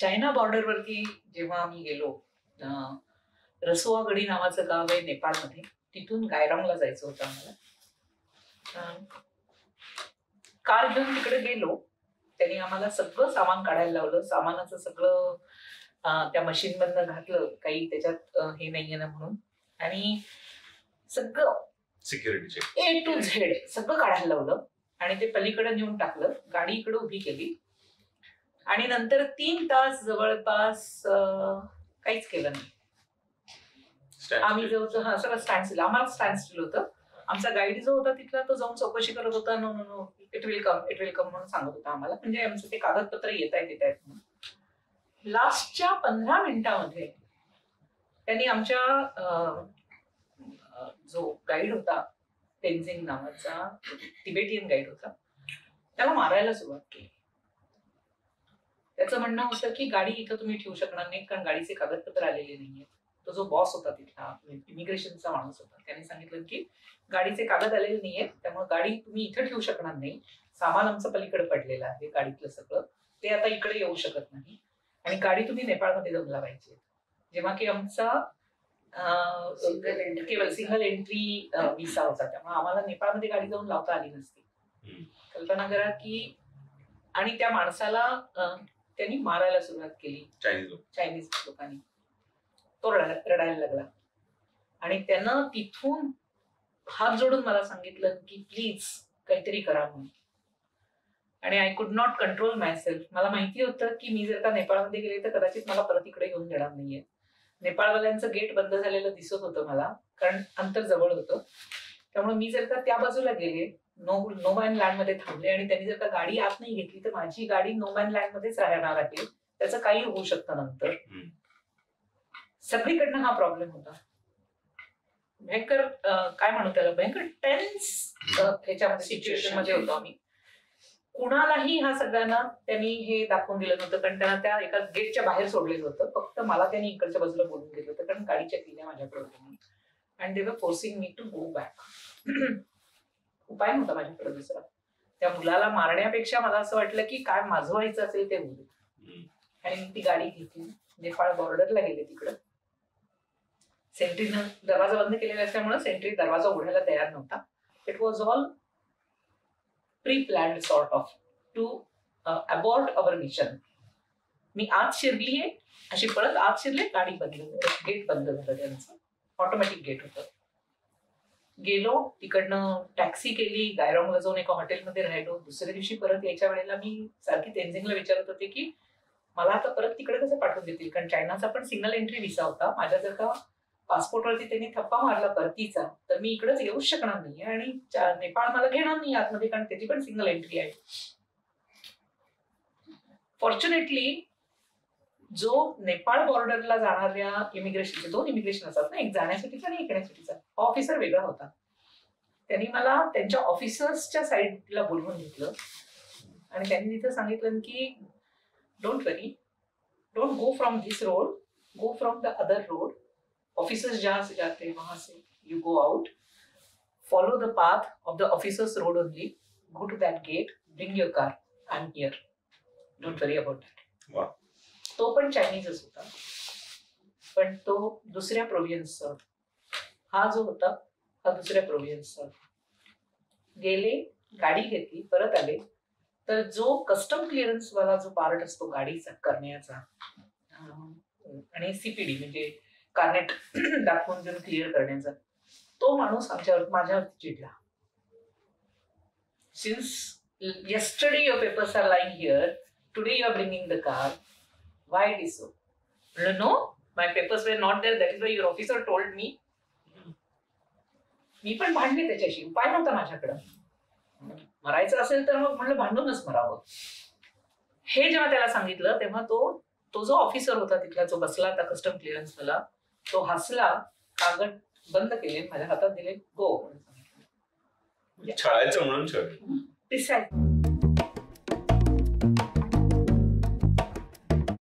China बॉर्डरवरती जेव्हा आम्ही गेलो, रसोआ गडी नावाचं गाव आहे नेपाळमध्ये, तिथून गायरॉंगला जायचं होतं आम्हाला. कार घेऊन तिकडे गेलो. त्यांनी आम्हाला सगळं सामान काढायला लावलं. सामानाचं सगळं त्या मशीन मधनं घातलं, काही त्याच्यात हे नाहीये ना म्हणून, आणि सगळं सिक्युरिटी ए टू झेड सगळं काढायला लावलं आणि ते पलीकडे नेऊन टाकलं. गाडी इकडे उभी केली आणि नंतर 3 तास जवळपास काहीच केलं नाही. आम्ही जवळ सगळं स्टँड स्टील, आम्हाला स्टँड स्टील होतं. आमचा गाईड जो होता तिथला तो जाऊन चौकशी करत होता. No no no, it will come म्हणून सांगत होता आम्हाला. म्हणजे आमचं ते कागदपत्र येत आहेत म्हणून. लास्टच्या 15 मिनिटांमध्ये त्यांनी आमच्या जो गाईड होता, तेनझिंग नावाचा तिबेटियन गाईड होता, त्याला मारायला सुरुवात केली. त्याचं म्हणणं होतं की गाडी इथं तुम्ही ठेवू शकणार नाही कारण गाडीचे कागदपत्र आलेले नाहीये. तो जो बॉस होता तिथला, इमिग्रेशनचा माणूस होता, त्याने सांगितलं की गाडीचे कागद आलेले नाहीये, त्यामुळे गाडी तुम्ही इथं ठेवू शकणार नाही. सामान आमचं पलीकडे पडलेलं आहे, गाडीतलं सगळं, ते आता इकडे येऊ शकत नाही आणि गाडी तुम्ही नेपाळमध्ये जाऊन लावायची. जेव्हा की आमचा केवळ सिंगल एंट्री विसा होता, त्यामुळे आम्हाला नेपाळमध्ये गाडी जाऊन लावता आली नसती. कल्पना करा की, आणि त्या माणसाला त्यांनी मारायला सुरुवात केली चायनीज लोकांनी. तो रडायला लागला आणि त्यानं तिथून हात जोडून मला सांगितलं की प्लीज काहीतरी करा म्हणून. आणि I could not control my self. मला माहिती होतं की मी जर का नेपाळमध्ये गेले तर कदाचित मला परत इकडे घेऊन देणार नाहीये. नेपाळवाल्यांचं गेट बंद झालेलं दिसत होतं मला, कारण अंतर जवळ होतं. त्यामुळे मी जर का त्या बाजूला गेले, नो मॅन लँड मध्ये थांबले आणि त्यांनी जर का गाडी आत नाही घेतली तर माझी गाडी नो मॅन लँड मध्येच राहणार आहे. त्याचं काही होऊ शकतं नंतर. सगळीकडनं हा प्रॉब्लेम होता. भयंकर काय म्हणू त्याला, भयंकर टेन्स ह्याच्यामध्ये सिच्युएशन मध्ये होतो आम्ही. कुणालाही ह्या सगळ्यांना त्यांनी हे दाखवून दिलं नव्हतं, कारण त्यांना त्या एका गेटच्या बाहेर सोडलेलं होतं. फक्त मला त्यांनी इकडच्या बाजूला बोलून दिलं होतं, कारण गाडीच्या किल्ल्या माझ्याकडे होत्या. And they were forcing me to go back. उपाय नव्हता माझ्याकडे दुसरा. त्या मुलाला मारण्यापेक्षा मला असं वाटलं की काय माझं व्हायचं असेल ते होऊ दे. आणि मी ती गाडी घेतली, नेपाळ बॉर्डरला गेले. तिकडं सेंट्रीनं दरवाजा बंद केलेला असल्यामुळे सेंट्री दरवाजा उघडायला तयार नव्हता. It was all pre planned sort of to abort our mission. मी आत शिरलीये, अशी पळत आत शिरले, गाडी बंद, गेट बंद झालं त्यांचं. ऑटोमॅटिक गेट होतं. गेलो तिकडनं, टॅक्सी केली, गायरॉंगला जाऊन एका हॉटेलमध्ये राहिलो. दुसऱ्या दिवशी परत यायच्या वेळेला मी सारखी तेनझिंगला विचारत होते की मला आता परत तिकडे कसं पाठवून देतील, कारण चायनाचा पण सिंगल एंट्री विसा होता. माझ्या जर का पासपोर्टवरती त्यांनी थप्पा मारला परतीचा तर मी इकडेच येऊच शकणार नाही आणि नेपाळ मला घेणार नाही आतमध्ये, कारण त्याची पण सिंगल एंट्री आहे. फॉर्च्युनेटली जो नेपाळ बॉर्डरला जाणाऱ्या इमिग्रेशनचे 2 इमिग्रेशन असतात ना, एक जाण्यासाठीचा आणि एक येण्यासाठीचा, ऑफिसर वेगळा होता. त्यांनी मला त्यांच्या ऑफिसर्सच्या साईडला बोलवून घेतलं आणि त्यांनी तिथं सांगितलं की don't worry, don't go from this road, go from the other road. Officers जहां से जाते हैं वहां से you go out, follow the path of the officers road only, go to that gate, bring your car, I am here, don't worry about that. तो पण चायनीजच होता, पण तो दुसऱ्या प्रोव्हिन्सचा. हा जो होता हा दुसऱ्या प्रोव्हिन्सचा. गेले, गाडी घेतली, परत आले तर जो कस्टम क्लिअरन्स वाला जो पार्ट असतो गाडीचा करण्याचा, आणि सीपीडी म्हणजे कार्नेट दाखवून देऊन क्लिअर करण्याचा, तो माणूस माझ्यावरती चिडला. Since yesterday your papers are lying here, today you are bringing the car, why it is so? No, my papers were not there, that is why your officer told me. मी पण भांडले त्याच्याशी, उपाय नव्हता माझ्याकडं. मरायचं असेल तर मग म्हणलं भांडूनच मरावं. हे जेव्हा त्याला सांगितलं तेव्हा तो जो ऑफिसर होता तिथला, जो बसला होता कस्टम क्लिअरन्स वाला, तो हसला, कागद बंद केले, माझ्या हातात दिले, गो. छळायचं म्हणून